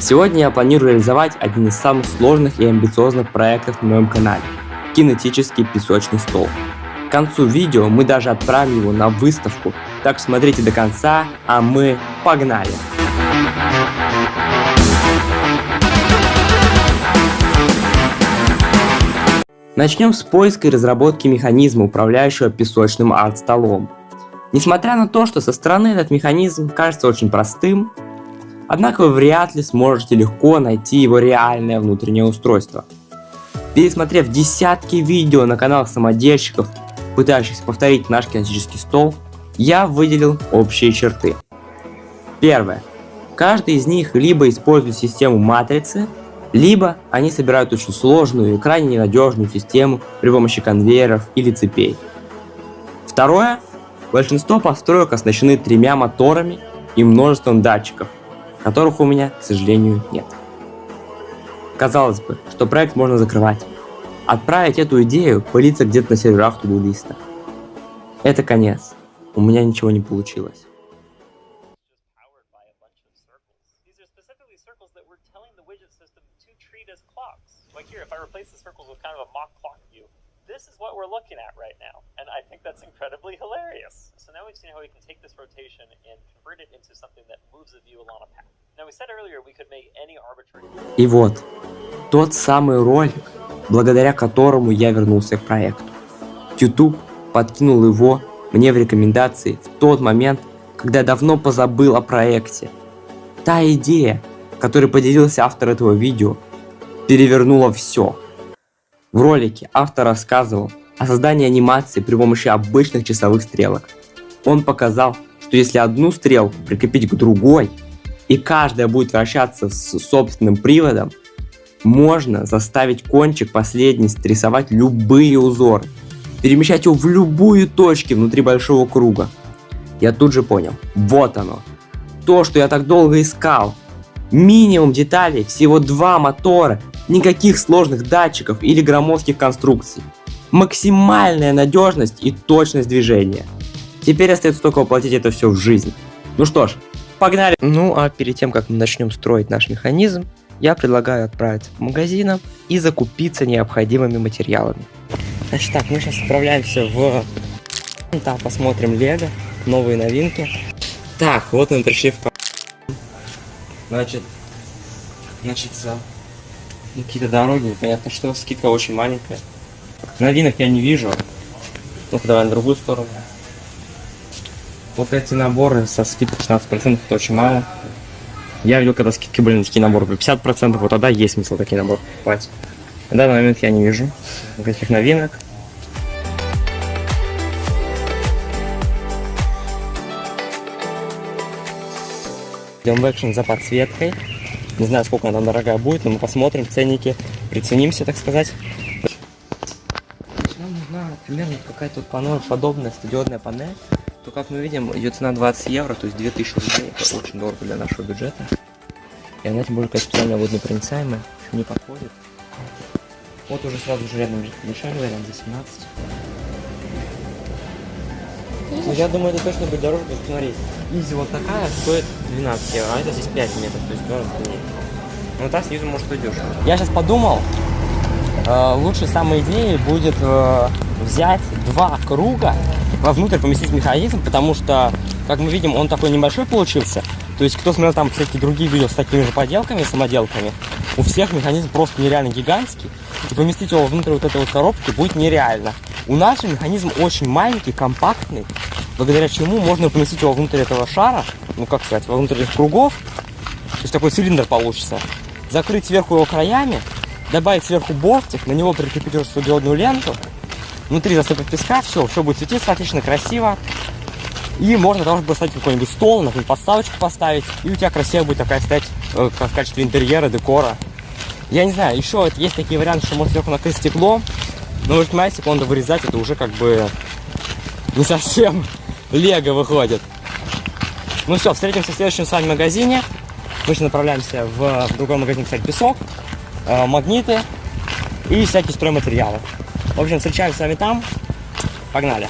Сегодня я планирую реализовать один из самых сложных и амбициозных проектов на моем канале – кинетический песочный стол. К концу видео мы даже отправим его на выставку, так что смотрите до конца, а мы погнали! Начнем с поиска и разработки механизма, управляющего песочным арт-столом. Несмотря на то, что со стороны этот механизм кажется очень простым, однако вы вряд ли сможете легко найти его реальное внутреннее устройство. Пересмотрев десятки видео на каналах самодельщиков, пытающихся повторить наш кинетический стол, я выделил общие черты. Первое. Каждый из них либо использует систему матрицы, либо они собирают очень сложную и крайне ненадежную систему при помощи конвейеров или цепей. Второе. Большинство построек оснащены 3 моторами и множеством датчиков, которых у меня, к сожалению, нет. Казалось бы, что проект можно закрывать. Отправить эту идею пылиться где-то на серверах тудулиста. Это конец. У меня ничего не получилось. This is what we're looking at right now, and I think that's incredibly hilarious. So now we've seen how we can take this rotation and convert it into something that moves the view along a path. Now we said earlier we could make any arbitrary... И вот, тот самый ролик, благодаря которому я вернулся к проекту. YouTube подкинул его мне в рекомендации в тот момент, когда я давно позабыл о проекте. Та идея, которой поделился автор этого видео, перевернула все. В ролике автор рассказывал о создании анимации при помощи обычных часовых стрелок. Он показал, что если одну стрелку прикрепить к другой, и каждая будет вращаться с собственным приводом, можно заставить кончик последний рисовать любые узоры, перемещать его в любую точку внутри большого круга. Я тут же понял, вот оно, то, что я так долго искал. Минимум деталей, всего 2 мотора, никаких сложных датчиков или громоздких конструкций. Максимальная надежность и точность движения. Теперь остается только воплотить это все в жизнь. Ну что ж, погнали! Ну а перед тем, как мы начнем строить наш механизм, я предлагаю отправиться по магазинам и закупиться необходимыми материалами. Значит так, мы сейчас отправляемся в... Там посмотрим Лего, новые новинки. Так, вот мы пришли в... Значит, какие-то дороги, понятно, что скидка очень маленькая. Новинок я не вижу. Ну-ка, давай на другую сторону. Вот эти наборы со скидкой 15% это очень мало. Я видел, когда скидки были на такие наборы по 50%, вот тогда есть смысл такие наборы покупать. На данный момент я не вижу никаких новинок. Идем в экшен за подсветкой. Не знаю, сколько она там дорогая будет, но мы посмотрим ценники, приценимся, так сказать. Нам нужна примерно какая-то подобная стадионная панель. То, как мы видим, ее цена 20 евро, то есть 2000 рублей. Это очень дорого для нашего бюджета. И она тем более какая-то специально водонепроницаемая, еще не подходит. Вот уже сразу же рядом дешевле вариант за 17. Ну, я думаю, это точно будет дороже, потому что, смотри, изи вот такая стоит 12 евро, а это здесь 5 метров, то есть дорого нет. Но та снизу может быть дешево. Я сейчас подумал, лучшей самой идеей будет взять 2 круга, вовнутрь поместить механизм, потому что, как мы видим, он такой небольшой получился. То есть, кто смотрел там всякие другие видео с такими же поделками, самоделками, у всех механизм просто нереально гигантский, и поместить его внутрь вот этой вот коробки будет нереально. У нас же механизм очень маленький, компактный, благодаря чему можно поместить его внутрь этого шара, ну как сказать, внутрь этих кругов, то есть такой цилиндр получится, закрыть сверху его краями, добавить сверху бортик, на него прикрепить уже светодиодную ленту, внутри засыпать песка, все будет светиться отлично, красиво, и можно тоже поставить какой-нибудь стол, например, подставочку поставить, и у тебя красиво будет такая стоять в качестве интерьера, декора. Я не знаю, еще есть такие варианты, что можно сверху накрыть стеклом. Но вы понимаете, секунду вырезать, это уже как бы не совсем лего выходит. Ну все, встретимся в следующем с вами магазине. Мы сейчас направляемся в другой магазин, кстати, песок, магниты и всякие стройматериалы. В общем, встречаемся с вами там. Погнали!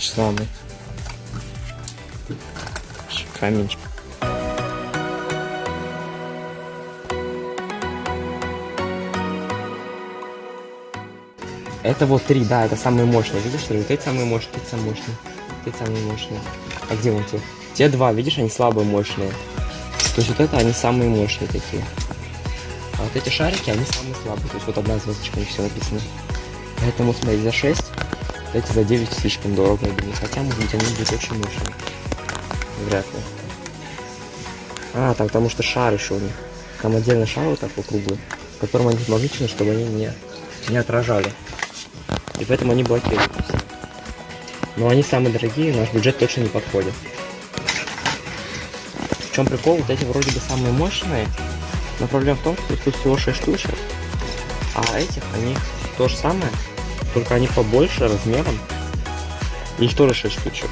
самый. Камень. Это вот 3, да, это самые мощные. Видишь, что вот эти самые мощные, эти самые мощные, эти самые мощные. А где вон те? Те 2, видишь, они слабые, мощные. То есть вот это они самые мощные такие. А вот эти шарики, они самые слабые. То есть вот одна звездочка, у них все написано. Поэтому смотри, за 6, эти за 9 слишком дорого, я думаю. Хотя, может быть, они будут очень мощные. Вряд ли. А, там потому что шар еще у них. Там отдельно шар вот такой круглый, в котором они магничны, чтобы они не отражали. И поэтому они блокируются. Но они самые дорогие, наш бюджет точно не подходит. В чем прикол? Вот эти вроде бы самые мощные, но проблема в том, что тут всего 6 штучек, а этих, они то же самое, только они побольше размером. Их тоже 6 штучек.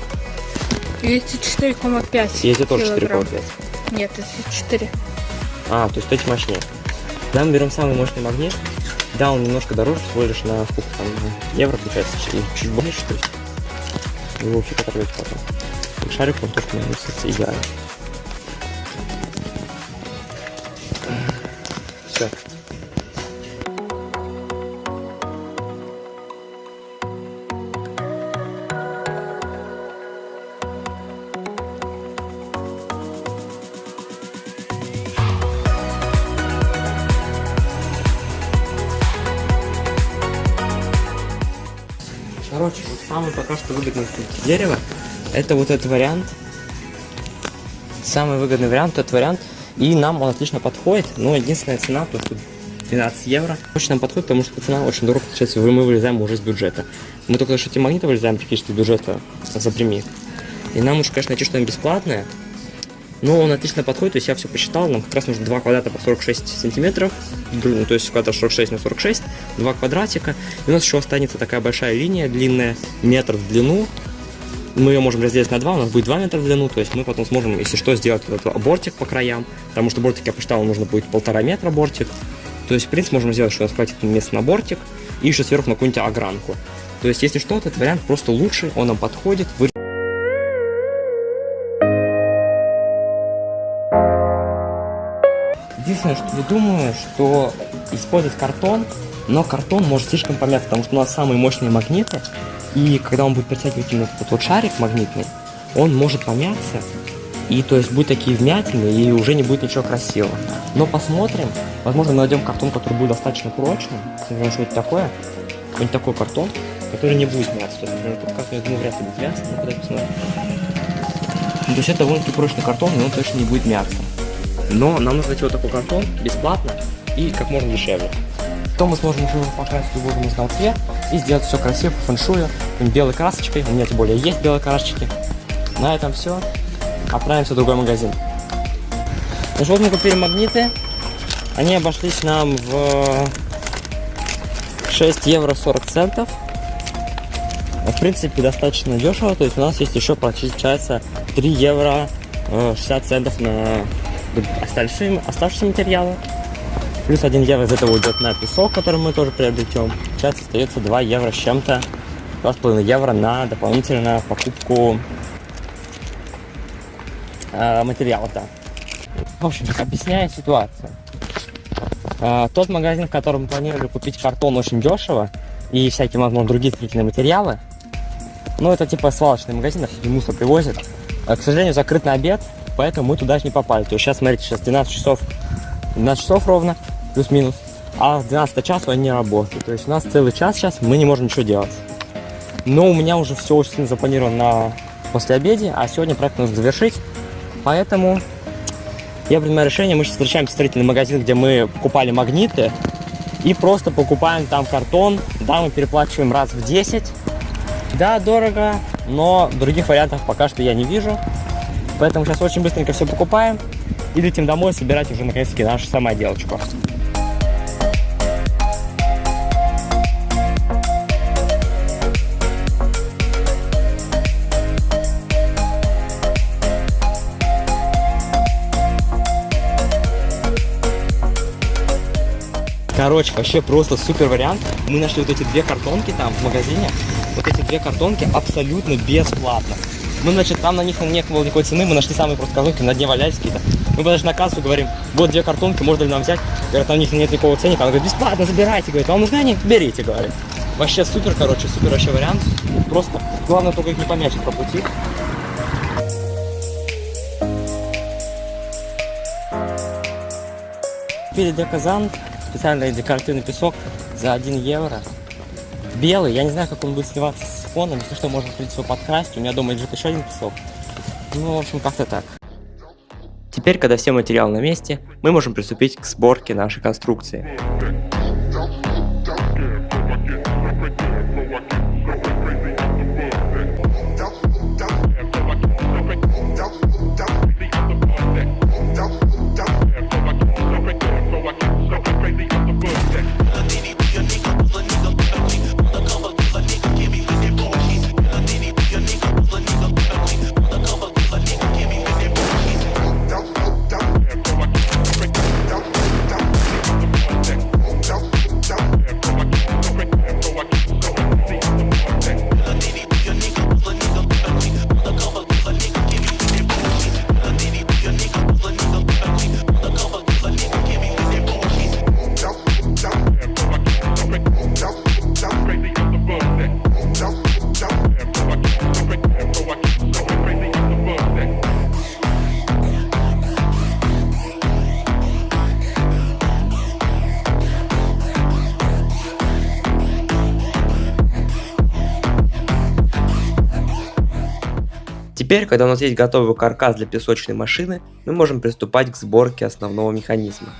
И эти 4,5. И эти тоже килограмм. 4,5. Нет, эти 4. А, то есть эти мощнее. Да, мы берем самый мощный магнит. Да, он немножко дороже, всего лишь на сколько там евро, получается, чуть больше, то есть его фиг оторвете потом. И шарик он тоже становится идеально. Все. Короче, вот самый пока что выгодный дерево, это вот этот вариант. Самый выгодный вариант, этот вариант. И нам он отлично подходит, но единственная цена, то тут 12 евро. Очень нам подходит, потому что цена очень дорого, получается, мы вылезаем уже из бюджета. Мы только за эти магниты вылезаем практически из бюджета за прими. И нам лучше, конечно, найти что-нибудь бесплатное. Но он отлично подходит, то есть я все посчитал, нам как раз нужно 2 квадрата по 46 сантиметров, ну, то есть квадрат 46 на 46, 2 квадратика. И у нас еще останется такая большая линия, длинная, метр в длину. Мы ее можем разделить на 2, у нас будет 2 метра в длину, то есть мы потом сможем, если что, сделать вот этот бортик по краям, потому что бортик, я посчитал, нужно будет 1,5 метра бортик. То есть, в принципе, можем сделать, что у нас хватит места на бортик и еще сверху на какую-нибудь огранку. То есть, если что, этот вариант просто лучше, он нам подходит. Единственное, что я думаю, что использовать картон, но картон может слишком помяться, потому что у нас самые мощные магниты, и когда он будет притягивать именно этот вот шарик магнитный, он может помяться, и то есть будет такие вмятины, и уже не будет ничего красивого. Но посмотрим, возможно, мы найдем картон, который будет достаточно прочным, например, что-то такое, какой-нибудь такой картон, который не будет мяться. То есть, например, тут как-то, я думаю, вряд ли будет мяться, но куда посмотрим. То есть это довольно-таки прочный картон, и он точно не будет мяться. Но нам нужно найти вот такой картон бесплатно и как можно дешевле. Потом мы сможем уже покрасить любой нужный цвет и сделать все красиво по фэншую, белой красочкой. У меня тем более есть белые красочки. На этом все. Отправимся в другой магазин. Ну что, вот мы купили магниты. Они обошлись нам в 6 евро 40 центов. В принципе, достаточно дешево. То есть у нас есть еще, получается, 3 евро 60 центов на оставшиеся материалы. Плюс 1 евро из этого уйдет на песок, который мы тоже приобретем. Сейчас остается 2 евро с чем-то, 2,5 евро на дополнительную покупку материалов. Да. В общем, объясняю ситуацию. Тот магазин, в котором мы планировали купить картон очень дешево и всякие, возможно, другие строительные материалы, ну, это типа свалочный магазин, всякий мусор привозят, к сожалению, закрыт на обед, поэтому мы туда не попали. То есть сейчас, смотрите, сейчас 12 часов ровно, плюс-минус, а в 12 часу они не работают. То есть у нас целый час сейчас мы не можем ничего делать. Но у меня уже все очень сильно запланировано на послеобеде, а сегодня проект нужно завершить. Поэтому я принимаю решение, мы сейчас встречаем строительный магазин, где мы покупали магниты, и просто покупаем там картон. Да, мы переплачиваем раз в 10. Да, дорого, но других вариантов пока что я не вижу. Поэтому сейчас очень быстренько все покупаем и летим домой собирать уже наконец-таки нашу самоделочку. Короче, вообще просто супер вариант. Мы нашли вот эти 2 картонки там в магазине. вот эти две картонки абсолютно бесплатно. Мы, значит, там на них не было никакой цены, мы нашли самые просто картонки, на дне валялись какие-то. Мы подошли на кассу, говорим, вот две картонки, можно ли нам взять? Говорят, на них нет никакого ценника. Она говорит, бесплатно забирайте, говорит, вам нужны они? Берите, говорит. Вообще супер, короче, супер вообще вариант. Просто, главное только их не помячить по пути. Купили деказан, специальный декоративный песок за 1 евро. Белый, я не знаю, как он будет сливаться с фоном, если что, можно, в принципе, подкрасить. У меня дома лежит еще один песок. Ну, в общем, как-то так. Теперь, когда все материалы на месте, мы можем приступить к сборке нашей конструкции. Теперь, когда у нас есть готовый каркас для песочной машины, мы можем приступать к сборке основного механизма.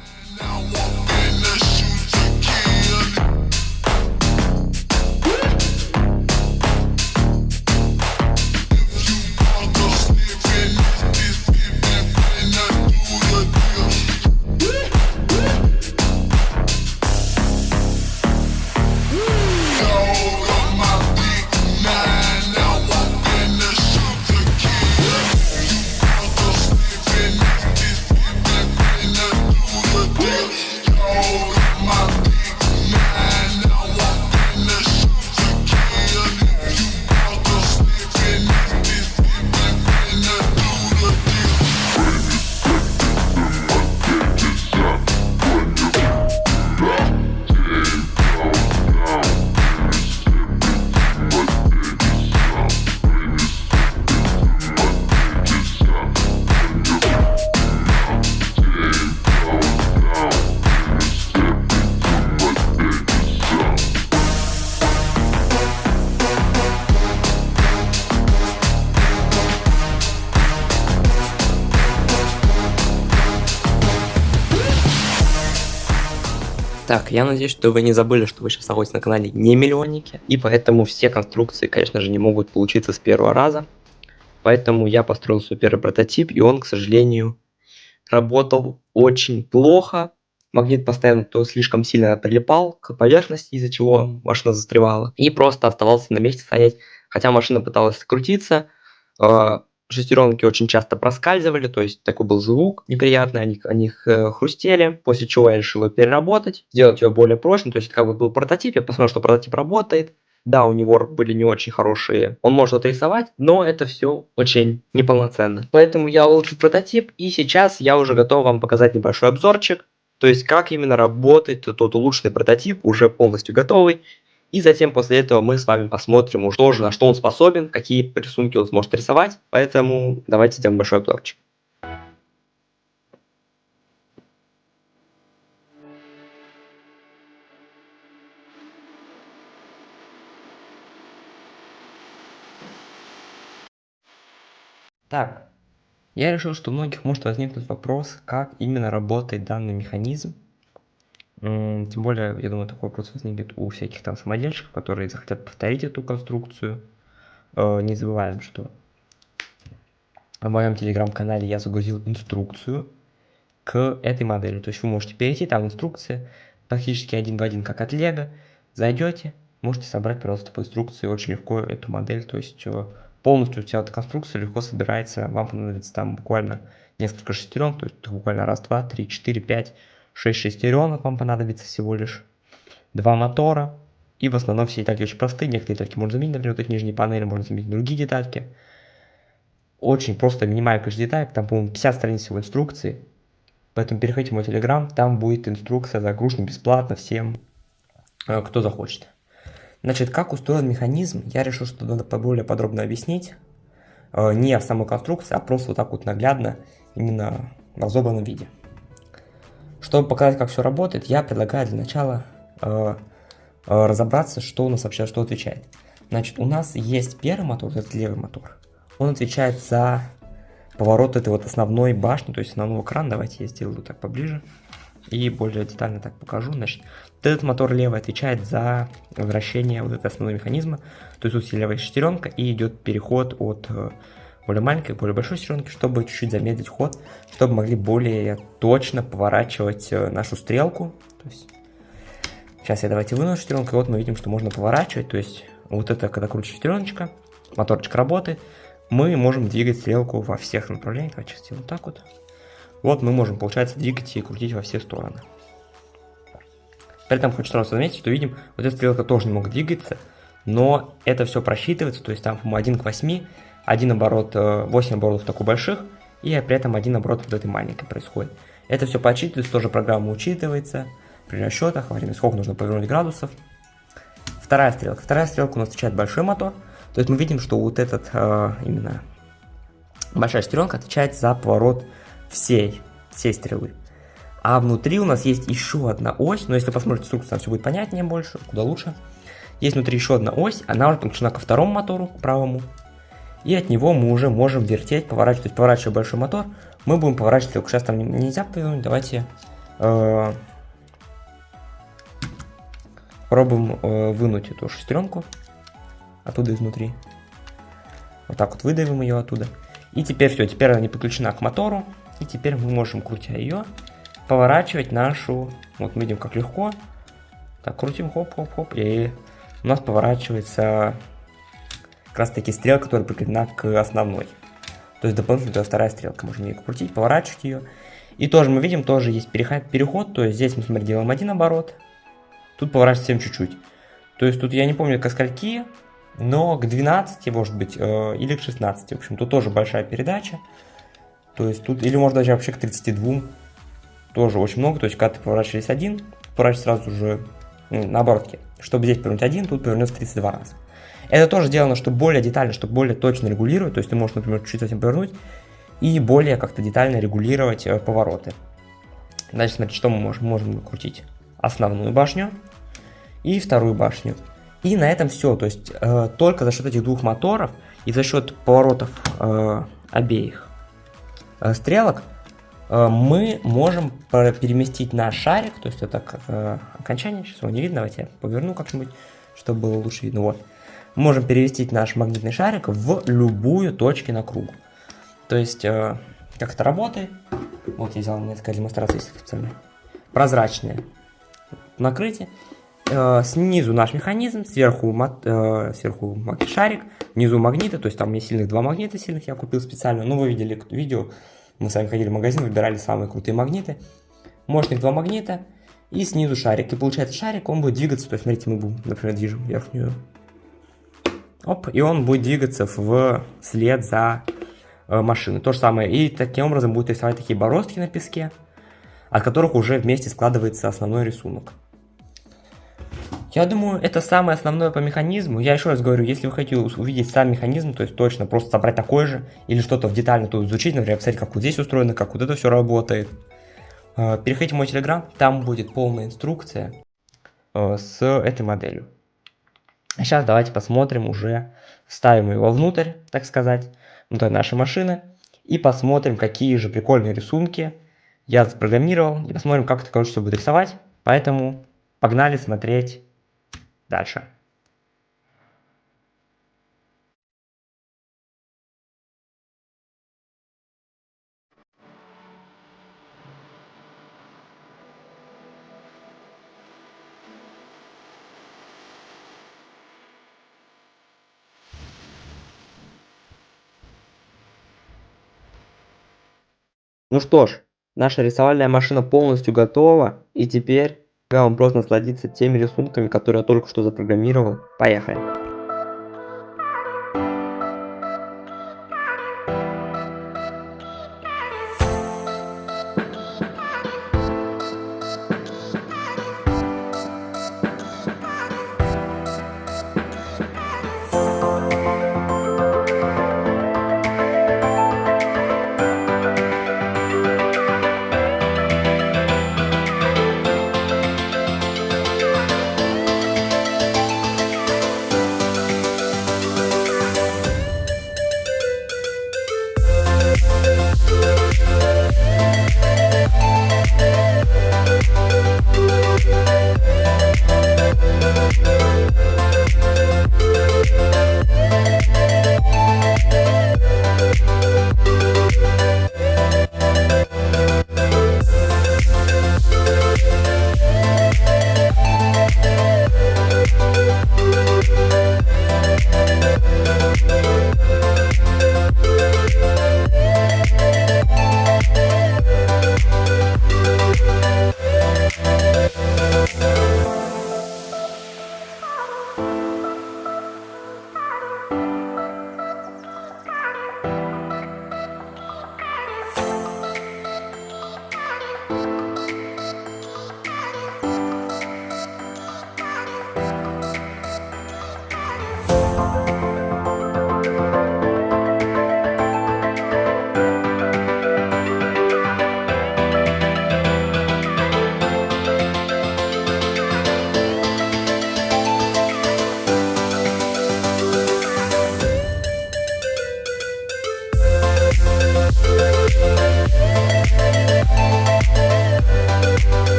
Так, я надеюсь, что вы не забыли, что вы сейчас находитесь на канале Не Миллионники, и поэтому все конструкции, конечно же, не могут получиться с первого раза. Поэтому я построил свой первый прототип, и он, к сожалению, работал очень плохо. Магнит постоянно то слишком сильно прилипал к поверхности, из-за чего машина застревала, и просто оставался на месте стоять, хотя машина пыталась крутиться. Шестеренки очень часто проскальзывали, то есть такой был звук неприятный, они хрустели, после чего я решил ее переработать, сделать ее более прочной, то есть как бы был прототип, я посмотрел, что прототип работает, да, у него были не очень хорошие, он может отрисовать, но это все очень неполноценно. Поэтому я улучшил прототип, и сейчас я уже готов вам показать небольшой обзорчик, то есть как именно работает тот улучшенный прототип, уже полностью готовый. И затем после этого мы с вами посмотрим уже тоже, на что он способен, какие рисунки он сможет рисовать. Поэтому давайте сделаем большой обзорчик. Так, я решил, что у многих может возникнуть вопрос, как именно работает данный механизм. Тем более, я думаю, такой вопрос возникнет у всяких там самодельщиков, которые захотят повторить эту конструкцию. Не забываем, что в моем телеграм-канале я загрузил инструкцию к этой модели. То есть вы можете перейти, там инструкция практически один в один, как от Лего. Зайдете, можете собрать, пожалуйста, по инструкции очень легко эту модель. То есть полностью вся эта конструкция легко собирается. Вам понадобится там буквально несколько шестерен, то есть буквально раз, два, три, четыре, пять, 6 шестеренок вам понадобится всего лишь, 2 мотора И в основном все детальки очень простые, некоторые детальки можно заменить, например, вот эти нижние панели, можно заменить другие детальки. Очень просто минимальная количество деталек, там, по-моему, 50 страниц всего инструкции. Поэтому переходите в мой телеграм, там будет инструкция загружена бесплатно всем, кто захочет. Значит, как устроен механизм, я решил, что надо более подробно объяснить. Не в самой конструкции, а просто вот так вот наглядно, именно в разобранном виде. Чтобы показать, как все работает, я предлагаю для начала разобраться, что у нас вообще, что отвечает. Значит, у нас есть первый мотор, это левый мотор. Он отвечает за поворот этой вот основной башни, то есть основного крана. Давайте я сделаю так поближе и более детально так покажу. Значит, вот этот мотор левый отвечает за вращение вот этого основного механизма. То есть тут левая шестеренка и идет переход от более маленькой к более большой шестеренки, чтобы чуть-чуть замедлить ход, чтобы могли более точно поворачивать нашу стрелку. То есть, сейчас я давайте выну шестеренку, и вот мы видим, что можно поворачивать. То есть вот это, когда крутится шестереночка, моторчик работает, мы можем двигать стрелку во всех направлениях. Давайте сделаем вот так вот. Вот мы можем, получается, двигать и крутить во все стороны. При этом хочу сразу заметить, что видим, вот эта стрелка тоже немного двигается, но это все просчитывается, то есть там, по-моему, 1 к 8, 1 оборот, 8 оборотов такой больших, и при этом 1 оборот вот этой маленькой происходит. Это все подсчитывается, тоже программа учитывается при расчетах, во время сколько нужно повернуть градусов. Вторая стрелка у нас отвечает большой мотор, то есть мы видим, что вот этот именно большая шестеренка отвечает за поворот всей стрелы. А внутри у нас есть еще одна ось, но если посмотрите инструкцию, там все будет понятнее больше, куда лучше. Есть внутри еще одна ось, она уже подключена ко второму мотору, к правому. И от него мы уже можем вертеть, поворачивать. То есть поворачивая большой мотор, мы будем поворачивать стрелку. Сейчас там нельзя повернуть, давайте пробуем вынуть эту шестеренку оттуда изнутри. Вот так вот выдавим ее оттуда. И теперь все, теперь она не подключена к мотору. И теперь мы можем, крутя ее, поворачивать нашу, вот мы видим, как легко. Так, крутим, хоп-хоп-хоп, и у нас поворачивается как раз таки стрелка, которая прикреплена к основной. То есть дополнительно это вторая стрелка, можем ее крутить, поворачивать ее. И тоже мы видим, тоже есть переход, то есть здесь мы, смотрите, делаем 1 оборот, тут поворачиваем чуть-чуть. То есть тут я не помню, ко скольки, но к 12, может быть, или к 16. В общем, тут тоже большая передача. То есть тут, или можно даже вообще к 32, тоже очень много. То есть, когда ты поворачиваешь 1, поворачиваешь сразу же на оборотке. Чтобы здесь повернуть 1, тут повернется 32 раза. Это тоже сделано, чтобы более детально, чтобы более точно регулировать. То есть, ты можешь, например, чуть-чуть этим повернуть и более как-то детально регулировать повороты. Дальше, смотрите, что мы можем крутить. Основную башню и вторую башню. И на этом все. То есть, только за счет этих двух моторов и за счет поворотов обеих стрелок мы можем переместить наш шарик, то есть это как окончание, сейчас его не видно, давайте я поверну как-нибудь, чтобы было лучше видно, вот. Можем переместить наш магнитный шарик в любую точку на кругу. То есть, как это работает, вот я взял, у меня такая демонстрация есть специальная, прозрачная накрытие, снизу наш механизм, сверху шарик, внизу магниты, то есть там есть сильных 2 магнита сильных, я купил специально, ну вы видели видео, мы с вами ходили в магазин, выбирали самые крутые магниты, мощных 2 магнита, и снизу шарик, и получается шарик, он будет двигаться, то есть смотрите, мы будем, например, движем верхнюю, оп, и он будет двигаться вслед за машиной, то же самое, и таким образом будет рисовать такие бороздки на песке, от которых уже вместе складывается основной рисунок. Я думаю, это самое основное по механизму. Я еще раз говорю, если вы хотите увидеть сам механизм, то есть точно просто собрать такой же, или что-то детально тут изучить, например, посмотреть, как вот здесь устроено, как вот это все работает, переходите в мой телеграм, там будет полная инструкция с этой моделью. А сейчас давайте посмотрим уже, вставим его внутрь, так сказать, внутрь нашей машины, и посмотрим, какие же прикольные рисунки я запрограммировал, и посмотрим, как это, короче, все будет рисовать. Поэтому погнали смотреть дальше. Ну что ж, наша рисовальная машина полностью готова, и теперь Вам просто насладиться теми рисунками, которые я только что запрограммировал. Поехали.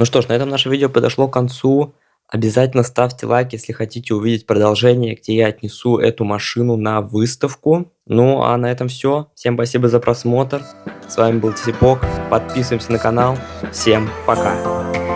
Ну что ж, на этом наше видео подошло к концу. Обязательно ставьте лайк, если хотите увидеть продолжение, где я отнесу эту машину на выставку. Ну а на этом все. Всем спасибо за просмотр. С вами был Тесипок. Подписываемся на канал. Всем пока.